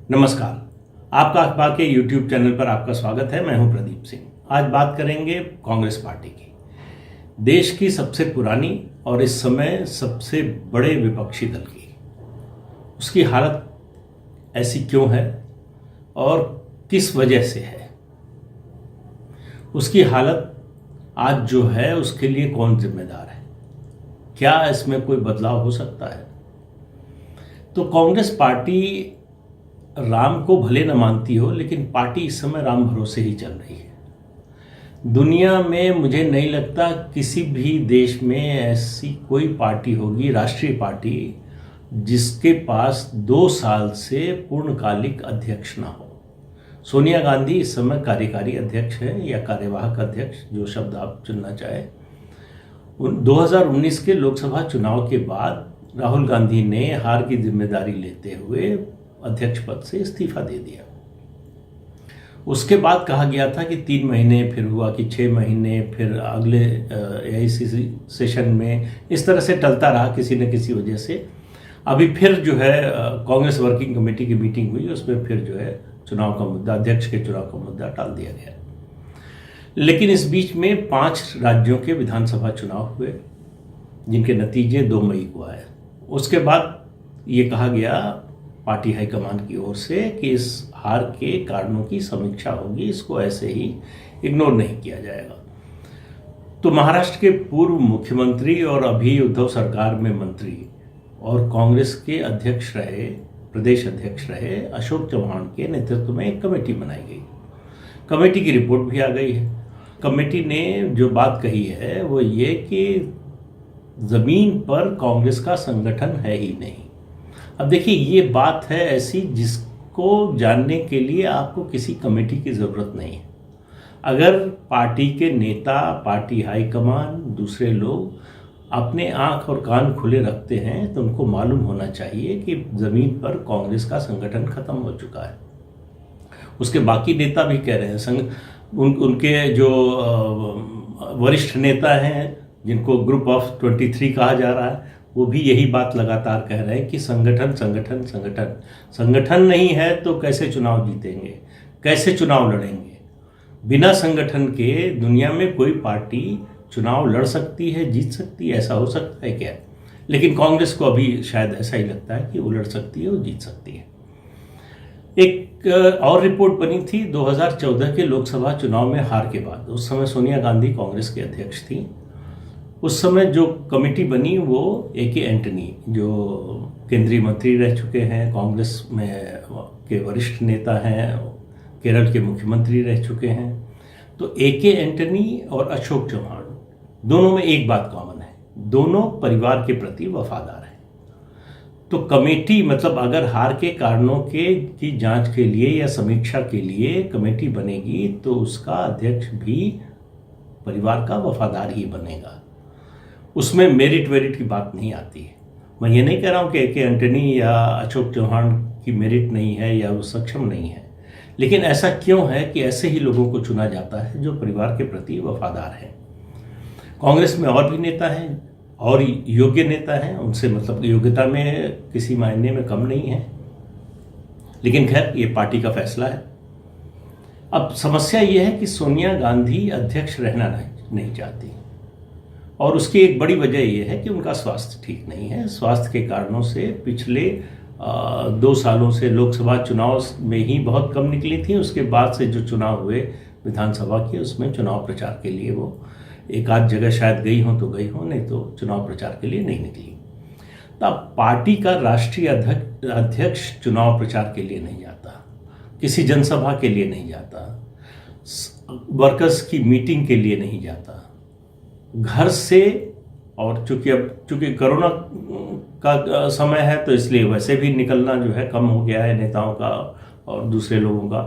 नमस्कार। आपका अखबार के YouTube चैनल पर आपका स्वागत है। मैं हूं प्रदीप सिंह। आज बात करेंगे कांग्रेस पार्टी की, देश की सबसे पुरानी और इस समय सबसे बड़े विपक्षी दल की। उसकी हालत ऐसी क्यों है और किस वजह से है? उसकी हालत आज जो है उसके लिए कौन जिम्मेदार है? क्या इसमें कोई बदलाव हो सकता है? तो कांग्रेस पार्टी राम को भले न मानती हो, लेकिन पार्टी इस समय राम भरोसे ही चल रही है। दुनिया में मुझे नहीं लगता किसी भी देश में ऐसी कोई पार्टी होगी, राष्ट्रीय पार्टी, जिसके पास 2 साल से पूर्णकालिक अध्यक्ष ना हो। सोनिया गांधी इस समय कार्यकारी अध्यक्ष है या कार्यवाहक अध्यक्ष, जो शब्द आप चुनना चाहे। 2019 के लोकसभा चुनाव के बाद राहुल गांधी ने हार की जिम्मेदारी लेते हुए अध्यक्ष पद से इस्तीफा दे दिया। उसके बाद कहा गया था कि 3 महीने, फिर हुआ कि 6 महीने, फिर अगले AICC सेशन में, इस तरह से टलता रहा किसी न किसी वजह से। अभी फिर जो है कांग्रेस वर्किंग कमेटी की मीटिंग हुई, उसमें फिर जो है चुनाव का मुद्दा, अध्यक्ष के चुनाव का मुद्दा टाल दिया गया। लेकिन इस बीच में 5 राज्यों के विधानसभा चुनाव हुए, जिनके नतीजे 2 मई को आए। उसके बाद ये कहा गया पार्टी हाईकमान की ओर से कि इस हार के कारणों की समीक्षा होगी, इसको ऐसे ही इग्नोर नहीं किया जाएगा। तो महाराष्ट्र के पूर्व मुख्यमंत्री और अभी उद्धव सरकार में मंत्री और कांग्रेस के अध्यक्ष रहे, प्रदेश अध्यक्ष रहे अशोक चव्हाण के नेतृत्व में एक कमेटी बनाई गई। कमेटी की रिपोर्ट भी आ गई है। कमेटी ने जो बात कही है वो ये कि जमीन पर कांग्रेस का संगठन है ही नहीं। अब देखिए, ये बात है ऐसी जिसको जानने के लिए आपको किसी कमेटी की ज़रूरत नहीं है। अगर पार्टी के नेता, पार्टी हाईकमान, दूसरे लोग अपने आंख और कान खुले रखते हैं तो उनको मालूम होना चाहिए कि ज़मीन पर कांग्रेस का संगठन खत्म हो चुका है। उसके बाकी नेता भी कह रहे हैं, उनके जो वरिष्ठ नेता हैं, जिनको ग्रुप ऑफ 23 कहा जा रहा है, वो भी यही बात लगातार कह रहे हैं कि संगठन संगठन संगठन। संगठन नहीं है तो कैसे चुनाव जीतेंगे, कैसे चुनाव लड़ेंगे? बिना संगठन के दुनिया में कोई पार्टी चुनाव लड़ सकती है, जीत सकती है? ऐसा हो सकता है क्या? लेकिन कांग्रेस को अभी शायद ऐसा ही लगता है कि वो लड़ सकती है, वो जीत सकती है। एक और रिपोर्ट बनी थी 2014 के लोकसभा चुनाव में हार के बाद। उस समय सोनिया गांधी कांग्रेस के अध्यक्ष थी। उस समय जो कमेटी बनी वो AK एंटनी, जो केंद्रीय मंत्री रह चुके हैं, कांग्रेस में के वरिष्ठ नेता हैं, केरल के मुख्यमंत्री रह चुके हैं। तो AK एंटनी और अशोक चव्हाण दोनों में एक बात कॉमन है, दोनों परिवार के प्रति वफादार हैं। तो कमेटी, मतलब अगर हार के कारणों की जांच के लिए या समीक्षा के लिए कमेटी बनेगी तो उसका अध्यक्ष भी परिवार का वफादार ही बनेगा। उसमें मेरिट वेरिट की बात नहीं आती है। मैं ये नहीं कह रहा हूँ कि AK एंटनी या अशोक चव्हाण की मेरिट नहीं है या वो सक्षम नहीं है, लेकिन ऐसा क्यों है कि ऐसे ही लोगों को चुना जाता है जो परिवार के प्रति वफादार हैं। कांग्रेस में और भी नेता हैं और योग्य नेता हैं, उनसे मतलब योग्यता में किसी मायने में कम नहीं है, लेकिन खैर ये पार्टी का फैसला है। अब समस्या ये है कि सोनिया गांधी अध्यक्ष रहना नहीं चाहती, और उसकी एक बड़ी वजह यह है कि उनका स्वास्थ्य ठीक नहीं है। स्वास्थ्य के कारणों से पिछले 2 सालों से लोकसभा चुनाव में ही बहुत कम निकली थी। उसके बाद से जो चुनाव हुए विधानसभा के, उसमें चुनाव प्रचार के लिए वो एक आध जगह शायद गई हों तो गई हों, नहीं तो चुनाव प्रचार के लिए नहीं निकली। तब पार्टी का राष्ट्रीय अध्यक्ष चुनाव प्रचार के लिए नहीं जाता, किसी जनसभा के लिए नहीं जाता, वर्कर्स की मीटिंग के लिए नहीं जाता, घर से। और चूंकि कोरोना का समय है तो इसलिए वैसे भी निकलना जो है कम हो गया है नेताओं का और दूसरे लोगों का,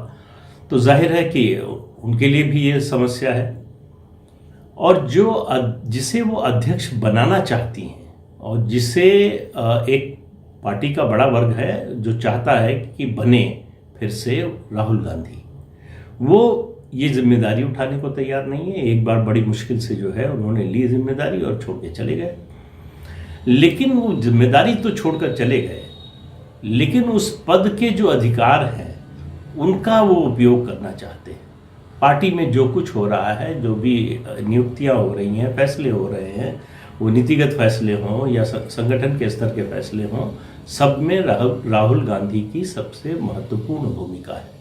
तो जाहिर है कि उनके लिए भी ये समस्या है। और जिसे वो अध्यक्ष बनाना चाहती हैं और जिसे एक पार्टी का बड़ा वर्ग है जो चाहता है कि बने फिर से राहुल गांधी, वो ये जिम्मेदारी उठाने को तैयार नहीं है। एक बार बड़ी मुश्किल से जो है उन्होंने ली जिम्मेदारी और छोड़ के चले गए। लेकिन वो जिम्मेदारी तो छोड़कर चले गए, लेकिन उस पद के जो अधिकार हैं उनका वो उपयोग करना चाहते हैं। पार्टी में जो कुछ हो रहा है, जो भी नियुक्तियां हो रही हैं, फैसले हो रहे हैं, वो नीतिगत फैसले हों या संगठन के स्तर के फैसले हों, सब में राहुल गांधी की सबसे महत्वपूर्ण भूमिका है।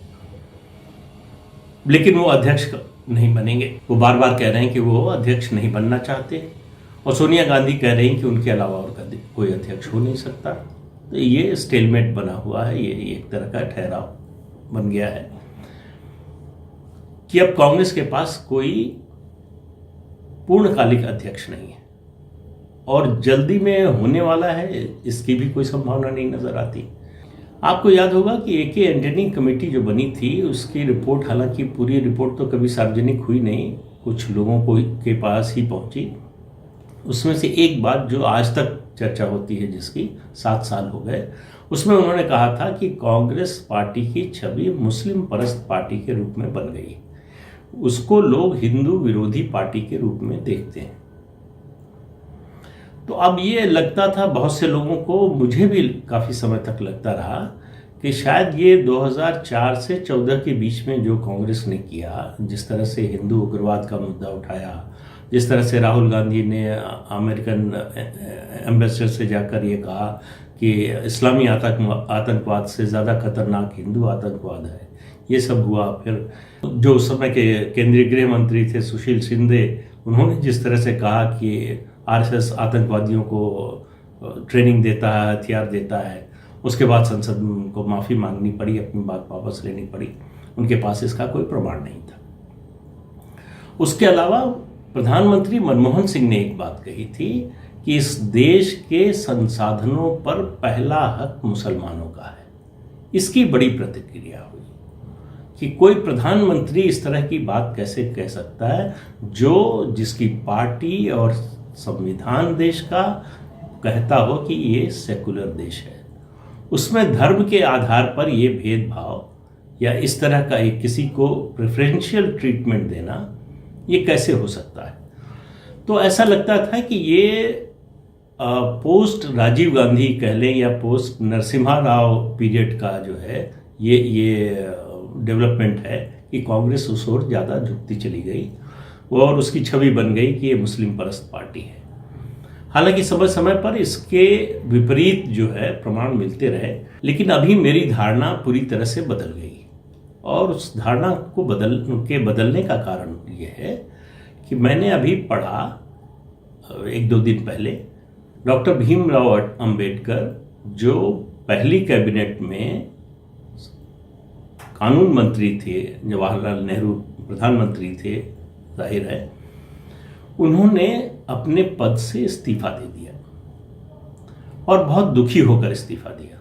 लेकिन वो अध्यक्ष नहीं बनेंगे। वो बार बार कह रहे हैं कि वो अध्यक्ष नहीं बनना चाहते, और सोनिया गांधी कह रही हैं कि उनके अलावा और कोई अध्यक्ष हो नहीं सकता। तो ये स्टेलमेट बना हुआ है, ये एक तरह का ठहराव बन गया है कि अब कांग्रेस के पास कोई पूर्णकालिक अध्यक्ष नहीं है, और जल्दी में होने वाला है इसकी भी कोई संभावना नहीं नजर आती। आपको याद होगा कि एके एंटनी कमेटी जो बनी थी उसकी रिपोर्ट, हालांकि पूरी रिपोर्ट तो कभी सार्वजनिक हुई नहीं, कुछ लोगों को के पास ही पहुंची। उसमें से एक बात जो आज तक चर्चा होती है, जिसकी 7 साल हो गए, उसमें उन्होंने कहा था कि कांग्रेस पार्टी की छवि मुस्लिम परस्त पार्टी के रूप में बन गई, उसको लोग हिंदू विरोधी पार्टी के रूप में देखते हैं। तो अब ये लगता था बहुत से लोगों को, मुझे भी काफ़ी समय तक लगता रहा कि शायद ये 2004 से 14 के बीच में जो कांग्रेस ने किया, जिस तरह से हिंदू उग्रवाद का मुद्दा उठाया, जिस तरह से राहुल गांधी ने अमेरिकन एम्बेसडर से जाकर ये कहा कि इस्लामी आतंकवाद से ज़्यादा खतरनाक हिंदू आतंकवाद है, ये सब हुआ। फिर जो उस समय के केंद्रीय गृह मंत्री थे सुशील शिंदे, उन्होंने जिस तरह से कहा कि आरएसएस आतंकवादियों को ट्रेनिंग देता है, हथियार देता है, उसके बाद संसद को माफ़ी मांगनी पड़ी, अपनी बात वापस लेनी पड़ी। उनके पास इसका कोई प्रमाण नहीं था। उसके अलावा प्रधानमंत्री मनमोहन सिंह ने एक बात कही थी कि इस देश के संसाधनों पर पहला हक मुसलमानों का है। इसकी बड़ी प्रतिक्रिया हुई कि कोई प्रधानमंत्री इस तरह की बात कैसे कह सकता है, जो जिसकी पार्टी और संविधान देश का कहता हो कि ये सेकुलर देश है, उसमें धर्म के आधार पर ये भेदभाव या इस तरह का एक किसी को प्रेफरेंशियल ट्रीटमेंट देना, ये कैसे हो सकता है। तो ऐसा लगता था कि ये पोस्ट राजीव गांधी कह लें या पोस्ट नरसिम्हा राव पीरियड का जो है ये डेवलपमेंट है कि कांग्रेस उस ओर ज़्यादा झुकती चली गई और उसकी छवि बन गई कि ये मुस्लिम परस्त पार्टी है। हालांकि समय समय पर इसके विपरीत जो है प्रमाण मिलते रहे, लेकिन अभी मेरी धारणा पूरी तरह से बदल गई, और उस धारणा को बदलने का कारण ये है कि मैंने अभी पढ़ा 1-2 दिन पहले डॉक्टर भीमराव अंबेडकर, जो पहली कैबिनेट में कानून मंत्री थे, जवाहरलाल नेहरू प्रधानमंत्री थे, जाहिर है, उन्होंने अपने पद से इस्तीफा दे दिया और बहुत दुखी होकर इस्तीफा दिया।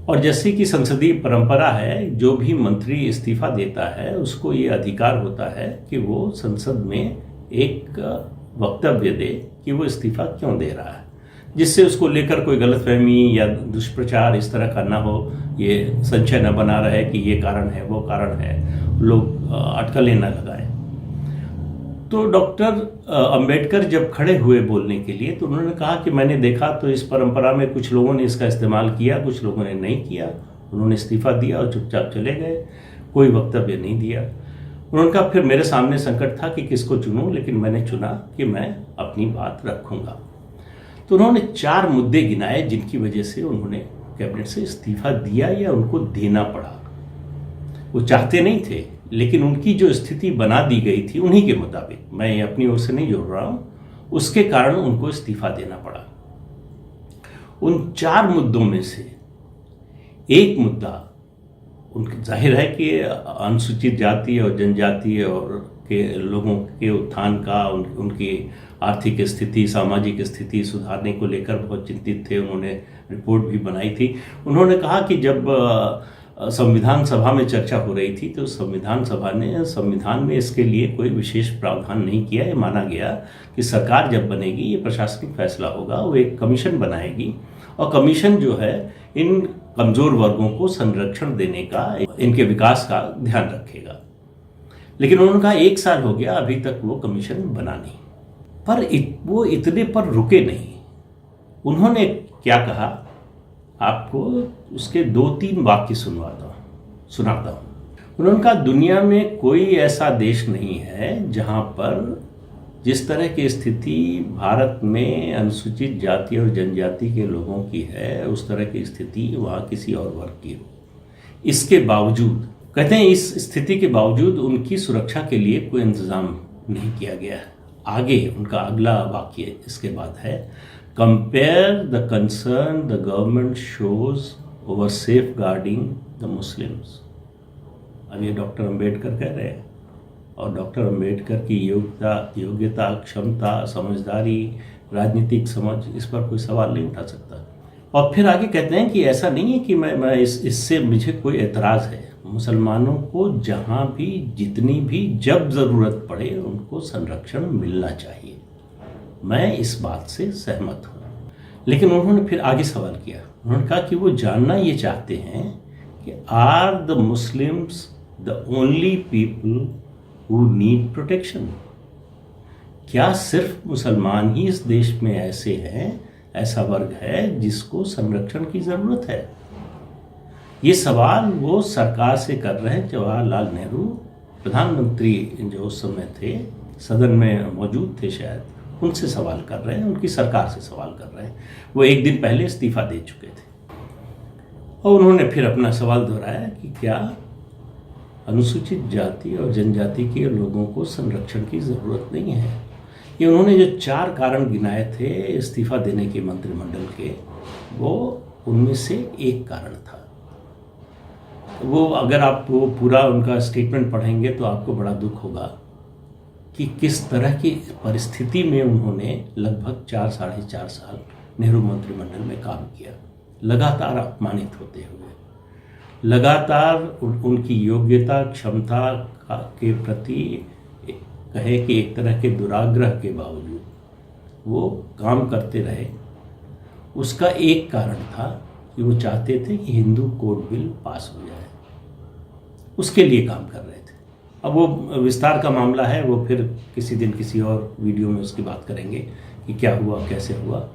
और जैसे कि संसदीय परंपरा है, जो भी मंत्री इस्तीफा देता है उसको ये अधिकार होता है कि वो संसद में एक वक्तव्य दे कि वो इस्तीफा क्यों दे रहा है, जिससे उसको लेकर कोई गलतफहमी या दुष्प्रचार इस तरह का ना हो, ये संशय न बना रहे कि ये कारण है वो कारण है, लोग अटकलें न लगाएं। तो डॉक्टर अंबेडकर जब खड़े हुए बोलने के लिए, तो उन्होंने कहा कि मैंने देखा तो इस परंपरा में कुछ लोगों ने इसका इस्तेमाल किया, कुछ लोगों ने नहीं किया। उन्होंने इस्तीफा दिया और चुपचाप चले गए, कोई वक्तव्य नहीं दिया। उन्होंने कहा फिर मेरे सामने संकट था कि किसको चुनूं, लेकिन मैंने चुना कि मैं अपनी बात रखूंगा। तो उन्होंने 4 मुद्दे गिनाए जिनकी वजह से उन्होंने कैबिनेट से इस्तीफा दिया या उनको देना पड़ा। वो चाहते नहीं थे, लेकिन उनकी जो स्थिति बना दी गई थी उन्हीं के मुताबिक, मैं अपनी ओर से नहीं जोड़ रहा हूं, उसके कारण उनको इस्तीफा देना पड़ा। उन 4 मुद्दों में से एक मुद्दा, उनके जाहिर है कि अनुसूचित जाति और जनजाति और के लोगों के उत्थान का, उनकी आर्थिक स्थिति, सामाजिक स्थिति सुधारने को लेकर बहुत चिंतित थे। उन्होंने रिपोर्ट भी बनाई थी। उन्होंने कहा कि जब संविधान सभा में चर्चा हो रही थी तो संविधान सभा ने संविधान में इसके लिए कोई विशेष प्रावधान नहीं किया। ये माना गया कि सरकार जब बनेगी, ये प्रशासनिक फैसला होगा, वो एक कमीशन बनाएगी और कमीशन जो है इन कमजोर वर्गों को संरक्षण देने का, इनके विकास का ध्यान रखेगा। लेकिन उन्होंने कहा 1 साल हो गया, अभी तक वो कमीशन बना नहीं। पर वो इतने पर रुके नहीं। उन्होंने क्या कहा आपको उसके 2-3 वाक्य सुनाता हूँ। उन्होंने कहा, दुनिया में कोई ऐसा देश नहीं है जहाँ पर जिस तरह की स्थिति भारत में अनुसूचित जाति और जनजाति के लोगों की है, उस तरह की स्थिति वहाँ किसी और वर्ग की हो। इसके बावजूद, कहते हैं, इस स्थिति के बावजूद उनकी सुरक्षा के लिए कोई इंतज़ाम नहीं किया गया है। आगे उनका अगला वाक्य इसके बाद है, compare the concern the government shows over safeguarding the Muslims. अब ये डॉक्टर अंबेडकर कह रहे हैं, और डॉक्टर अंबेडकर की योग्यता, क्षमता, समझदारी, राजनीतिक समझ, इस पर कोई सवाल नहीं उठा सकता। और फिर आगे कहते हैं कि ऐसा नहीं है कि मैं इससे मुझे कोई एतराज़ है। मुसलमानों को जहाँ भी, जितनी भी, जब ज़रूरत पड़े उनको संरक्षण मिलना चाहिए। मैं इस बात से सहमत हूँ। लेकिन उन्होंने फिर आगे सवाल किया। उन्होंने कहा कि वो जानना ये चाहते हैं कि are the Muslims the only people who need protection. क्या सिर्फ मुसलमान ही इस देश में ऐसे हैं, ऐसा वर्ग है जिसको संरक्षण की ज़रूरत है? ये सवाल वो सरकार से कर रहे हैं। जवाहरलाल नेहरू प्रधानमंत्री जो उस समय थे, सदन में मौजूद थे शायद, उनसे सवाल कर रहे हैं, उनकी सरकार से सवाल कर रहे हैं। वो एक दिन पहले इस्तीफा दे चुके थे और उन्होंने फिर अपना सवाल दोहराया कि क्या अनुसूचित जाति और जनजाति के लोगों को संरक्षण की ज़रूरत नहीं है। ये उन्होंने जो 4 कारण गिनाए थे इस्तीफा देने के मंत्रिमंडल के, वो उनमें से एक कारण था। वो अगर आप वो पूरा उनका स्टेटमेंट पढ़ेंगे तो आपको बड़ा दुख होगा कि किस तरह की परिस्थिति में उन्होंने लगभग 4-4.5 साल नेहरू मंत्रिमंडल में काम किया, लगातार अपमानित होते हुए, लगातार उनकी योग्यता, क्षमता के प्रति कहे कि एक तरह के दुराग्रह के बावजूद वो काम करते रहे। उसका एक कारण था कि वो चाहते थे कि हिंदू कोड बिल पास हो जाए, उसके लिए काम कर रहे थे। अब वो विस्तार का मामला है, वो फिर किसी दिन किसी और वीडियो में उसकी बात करेंगे कि क्या हुआ, कैसे हुआ।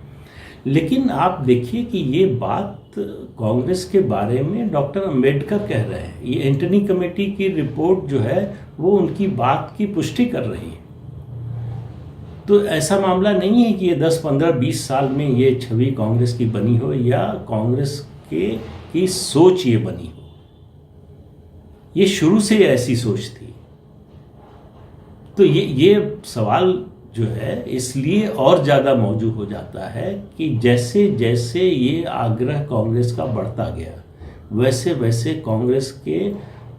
लेकिन आप देखिए कि ये बात कांग्रेस के बारे में डॉक्टर अंबेडकर कह रहे हैं। ये एंटनी कमेटी की रिपोर्ट जो है वो उनकी बात की पुष्टि कर रही है। तो ऐसा मामला नहीं है कि ये 10, 15, 20 साल में ये छवि कांग्रेस की बनी हो या कांग्रेस की सोच ये बनी हो। ये शुरू से ऐसी सोच थी। तो ये सवाल जो है इसलिए और ज़्यादा मौजूद हो जाता है कि जैसे जैसे ये आग्रह कांग्रेस का बढ़ता गया, वैसे वैसे कांग्रेस के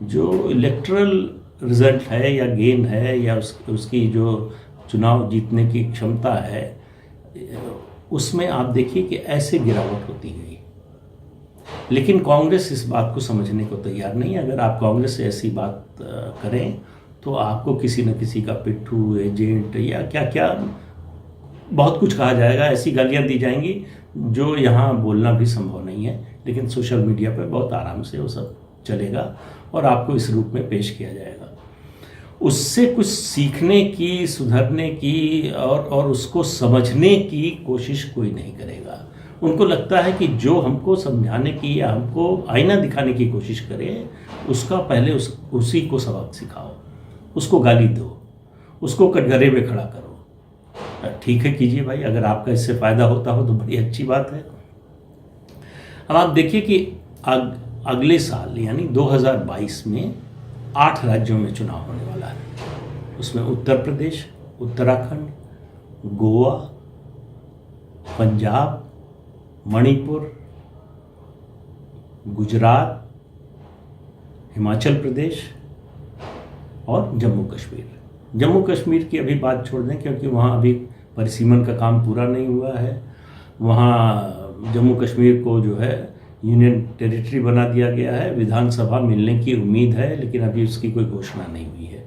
जो इलेक्टरल रिजल्ट है या गेन है या उसकी जो चुनाव जीतने की क्षमता है, उसमें आप देखिए कि ऐसे गिरावट होती गई। लेकिन कांग्रेस इस बात को समझने को तैयार नहीं है। अगर आप कांग्रेस से ऐसी बात करें तो आपको किसी न किसी का पिट्ठू, एजेंट या क्या क्या बहुत कुछ कहा जाएगा, ऐसी गालियां दी जाएंगी जो यहाँ बोलना भी संभव नहीं है। लेकिन सोशल मीडिया पर बहुत आराम से वो सब चलेगा और आपको इस रूप में पेश किया जाएगा। उससे कुछ सीखने की, सुधरने की और उसको समझने की कोशिश कोई नहीं करेगा। उनको लगता है कि जो हमको समझाने की या हमको आईना दिखाने की कोशिश करे, उसका पहले उसी को सबक सिखाओ, उसको गाली दो, उसको कटघरे में खड़ा करो। ठीक है, कीजिए भाई, अगर आपका इससे फ़ायदा होता हो तो बड़ी अच्छी बात है। अब आप देखिए कि अगले साल यानी 2022 में 8 राज्यों में चुनाव होने वाला है। उसमें उत्तर प्रदेश, उत्तराखंड, गोवा, पंजाब, मणिपुर, गुजरात, हिमाचल प्रदेश और जम्मू कश्मीर। जम्मू कश्मीर की अभी बात छोड़ दें क्योंकि वहाँ अभी परिसीमन का काम पूरा नहीं हुआ है। वहाँ जम्मू कश्मीर को जो है यूनियन टेरिटरी बना दिया गया है। विधानसभा मिलने की उम्मीद है लेकिन अभी उसकी कोई घोषणा नहीं हुई है।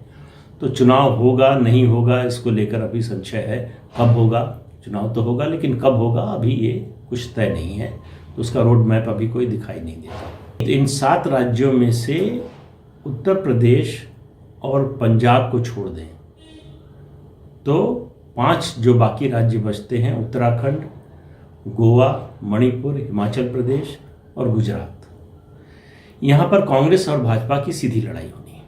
तो चुनाव होगा नहीं होगा इसको लेकर अभी संशय है। कब होगा? चुनाव तो होगा लेकिन कब होगा अभी ये कुछ तय नहीं है। तो उसका रोड मैप अभी कोई दिखाई नहीं देता। तो इन 7 राज्यों में से उत्तर प्रदेश और पंजाब को छोड़ दें तो 5 जो बाकी राज्य बचते हैं, उत्तराखंड, गोवा, मणिपुर, हिमाचल प्रदेश और गुजरात। यहाँ पर कांग्रेस और भाजपा की सीधी लड़ाई होनी है।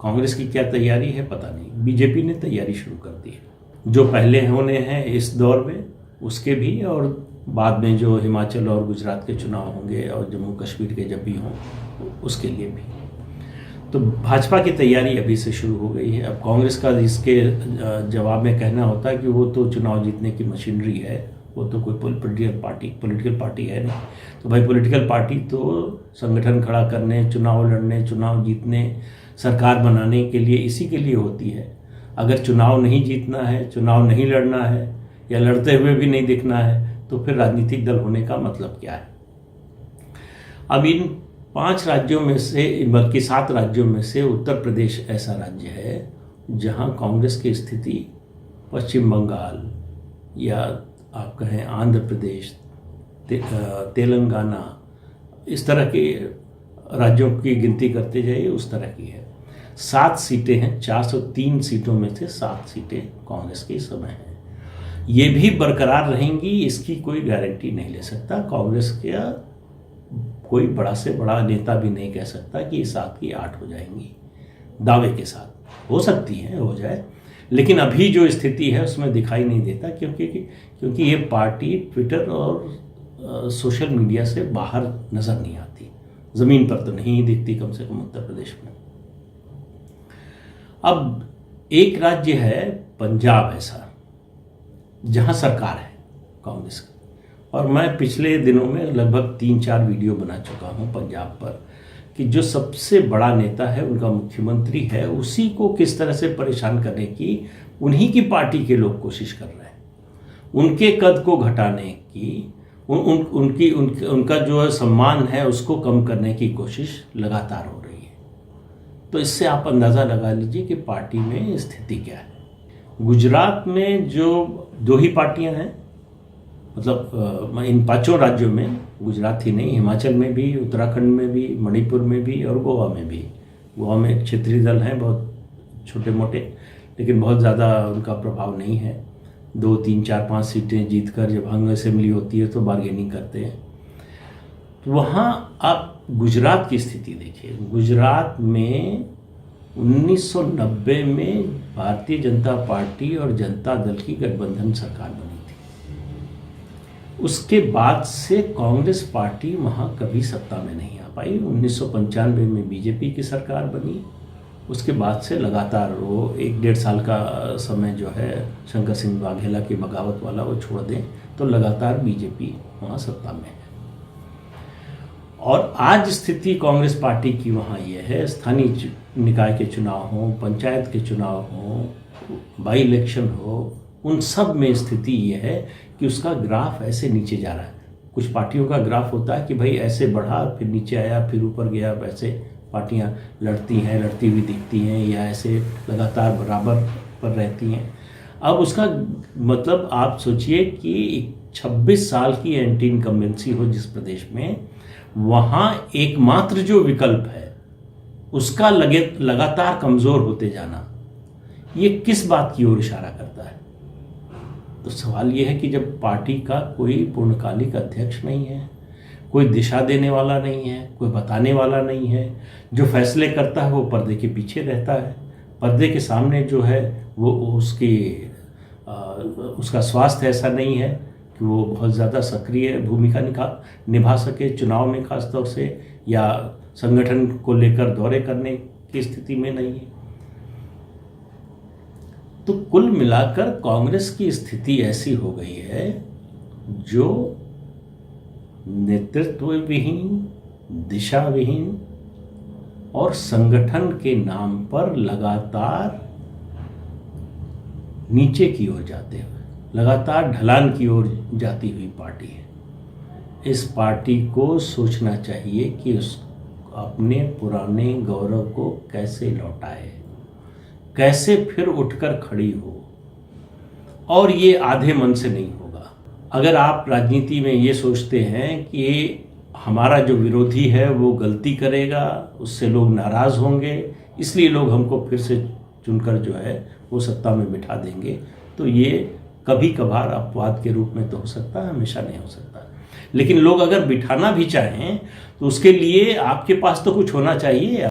कांग्रेस की क्या तैयारी है पता नहीं, बीजेपी ने तैयारी शुरू कर दी है। जो पहले होने हैं इस दौर में उसके भी, और बाद में जो हिमाचल और गुजरात के चुनाव होंगे और जम्मू कश्मीर के जब भी हों उसके लिए भी। तो भाजपा की तैयारी अभी से शुरू हो गई है। अब कांग्रेस का इसके जवाब में कहना होता है कि वो तो चुनाव जीतने की मशीनरी है, वो तो कोई पॉलिटिकल पार्टी है नहीं। तो भाई पॉलिटिकल पार्टी तो संगठन खड़ा करने, चुनाव लड़ने, चुनाव जीतने, सरकार बनाने के लिए, इसी के लिए होती है। अगर चुनाव नहीं जीतना है, चुनाव नहीं लड़ना है या लड़ते हुए भी नहीं दिखना है तो फिर राजनीतिक दल होने का मतलब क्या है। अब इन 5 राज्यों में से, बल्कि 7 राज्यों में से उत्तर प्रदेश ऐसा राज्य है जहां कांग्रेस की स्थिति पश्चिम बंगाल या आप कहें आंध्र प्रदेश, तेलंगाना, इस तरह के राज्यों की गिनती करते जाइए उस तरह की है। 7 सीटें हैं, 403 सीटों में से 7 सीटें कांग्रेस के इस समय हैं। ये भी बरकरार रहेंगी इसकी कोई गारंटी नहीं ले सकता। कांग्रेस का कोई बड़ा से बड़ा नेता भी नहीं कह सकता कि 7 की 8 हो जाएंगी। दावे के साथ हो सकती हैं, हो जाए, लेकिन अभी जो स्थिति है उसमें दिखाई नहीं देता, क्योंकि ये पार्टी ट्विटर और सोशल मीडिया से बाहर नजर नहीं आती, जमीन पर तो नहीं दिखती, कम से कम उत्तर प्रदेश में। अब एक राज्य है पंजाब ऐसा जहां सरकार है कांग्रेस की, और मैं पिछले दिनों में लगभग 3-4 वीडियो बना चुका हूं पंजाब पर कि जो सबसे बड़ा नेता है, उनका मुख्यमंत्री है, उसी को किस तरह से परेशान करने की उन्हीं की पार्टी के लोग कोशिश कर रहे हैं। उनके कद को घटाने की, उनका जो सम्मान है उसको कम करने की कोशिश लगातार हो रही है। तो इससे आप अंदाज़ा लगा लीजिए कि पार्टी में स्थिति क्या है। गुजरात में जो 2 ही पार्टियां हैं, मतलब इन 5 राज्यों में, गुजरात ही नहीं, हिमाचल में भी, उत्तराखंड में भी, मणिपुर में भी और गोवा में भी। गोवा में एक क्षेत्रीय दल हैं, बहुत छोटे मोटे, लेकिन बहुत ज़्यादा उनका प्रभाव नहीं है। 2, 3, 4, 5 सीटें जीतकर जब हंग असेंबली होती है तो बार्गेनिंग करते हैं। तो वहाँ आप गुजरात की स्थिति देखिए। गुजरात में 1990 में भारतीय जनता पार्टी और जनता दल की गठबंधन सरकार बनी थी। उसके बाद से कांग्रेस पार्टी वहाँ कभी सत्ता में नहीं आ पाई। 1995 में बीजेपी की सरकार बनी, उसके बाद से लगातार वो 1-1.5 साल का समय जो है शंकर सिंह वाघेला की बगावत वाला वो छोड़ दें तो लगातार बीजेपी वहाँ सत्ता में है। और आज स्थिति कांग्रेस पार्टी की वहाँ ये है, स्थानीय निकाय के चुनाव हों, पंचायत के चुनाव हों, बाई इलेक्शन हो, उन सब में स्थिति ये है कि उसका ग्राफ ऐसे नीचे जा रहा है। कुछ पार्टियों का ग्राफ होता है कि भाई ऐसे बढ़ा फिर नीचे आया फिर ऊपर गया, वैसे पार्टियां लड़ती हैं, लड़ती हुई दिखती हैं, या ऐसे लगातार बराबर पर रहती हैं। अब उसका मतलब आप सोचिए कि 26 साल की एंटी इनकम्बेंसी हो जिस प्रदेश में, वहाँ एकमात्र जो विकल्प है उसका लगातार कमज़ोर होते जाना, ये किस बात की ओर इशारा करता है? तो सवाल ये है कि जब पार्टी का कोई पूर्णकालिक अध्यक्ष नहीं है, कोई दिशा देने वाला नहीं है, कोई बताने वाला नहीं है, जो फैसले करता है वो पर्दे के पीछे रहता है, पर्दे के सामने जो है वो उसका स्वास्थ्य ऐसा नहीं है कि वो बहुत ज़्यादा सक्रिय भूमिका निभा सके चुनाव में, खास तौर से, या संगठन को लेकर दौरे करने की स्थिति में नहीं है। तो कुल मिलाकर कांग्रेस की स्थिति ऐसी हो गई है जो नेतृत्व विहीन, दिशा विहीन और संगठन के नाम पर लगातार नीचे की ओर जाते हुए, लगातार ढलान की ओर जाती हुई पार्टी है। इस पार्टी को सोचना चाहिए कि उस अपने पुराने गौरव को कैसे लौटाए, कैसे फिर उठकर खड़ी हो, और ये आधे मन से नहीं होगा। अगर आप राजनीति में ये सोचते हैं कि हमारा जो विरोधी है वो गलती करेगा, उससे लोग नाराज़ होंगे, इसलिए लोग हमको फिर से चुनकर जो है वो सत्ता में बिठा देंगे, तो ये कभी कभार अपवाद के रूप में तो हो सकता है, हमेशा नहीं हो सकता। लेकिन लोग अगर बिठाना भी चाहें तो उसके लिए आपके पास तो कुछ होना चाहिए।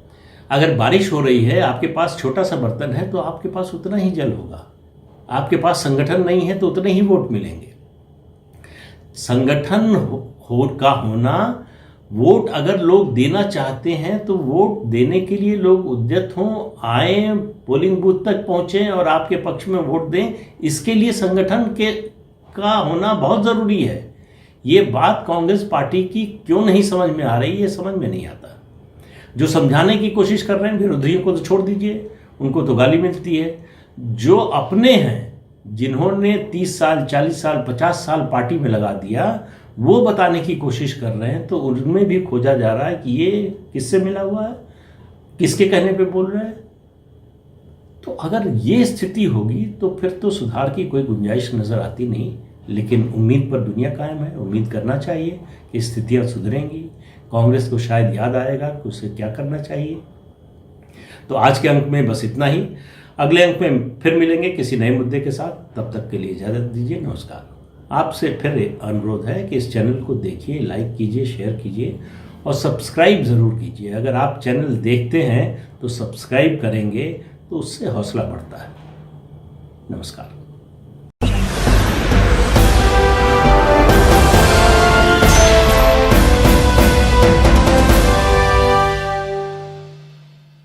अगर बारिश हो रही है, आपके पास छोटा सा बर्तन है, तो आपके पास उतना ही जल होगा। आपके पास संगठन नहीं है तो उतने ही वोट मिलेंगे। संगठन का होना, वोट अगर लोग देना चाहते हैं तो वोट देने के लिए लोग उद्यत हों, आए, पोलिंग बूथ तक पहुंचें और आपके पक्ष में वोट दें। इसके लिए संगठन का होना बहुत ज़रूरी है। ये बात कांग्रेस पार्टी की क्यों नहीं समझ में आ रही है, समझ में नहीं आता। जो समझाने की कोशिश कर रहे हैं विरोधियों को तो छोड़ दीजिए, उनको तो गाली मिलती है। जो अपने हैं, जिन्होंने 30 साल, 40 साल, 50 साल पार्टी में लगा दिया, वो बताने की कोशिश कर रहे हैं, तो उनमें भी खोजा जा रहा है कि ये किससे मिला हुआ है, किसके कहने पे बोल रहे हैं। तो अगर ये स्थिति होगी तो फिर तो सुधार की कोई गुंजाइश नजर आती नहीं। लेकिन उम्मीद पर दुनिया कायम है, उम्मीद करना चाहिए कि स्थितियां सुधरेंगी। कांग्रेस को शायद याद आएगा कि उसे क्या करना चाहिए। तो आज के अंक में बस इतना ही। अगले अंक में फिर मिलेंगे किसी नए मुद्दे के साथ। तब तक के लिए इजाज़त दीजिए, नमस्कार। आपसे फिर एक अनुरोध है कि इस चैनल को देखिए, लाइक कीजिए, शेयर कीजिए और सब्सक्राइब ज़रूर कीजिए। अगर आप चैनल देखते हैं तो सब्सक्राइब करेंगे तो उससे हौसला बढ़ता है। नमस्कार।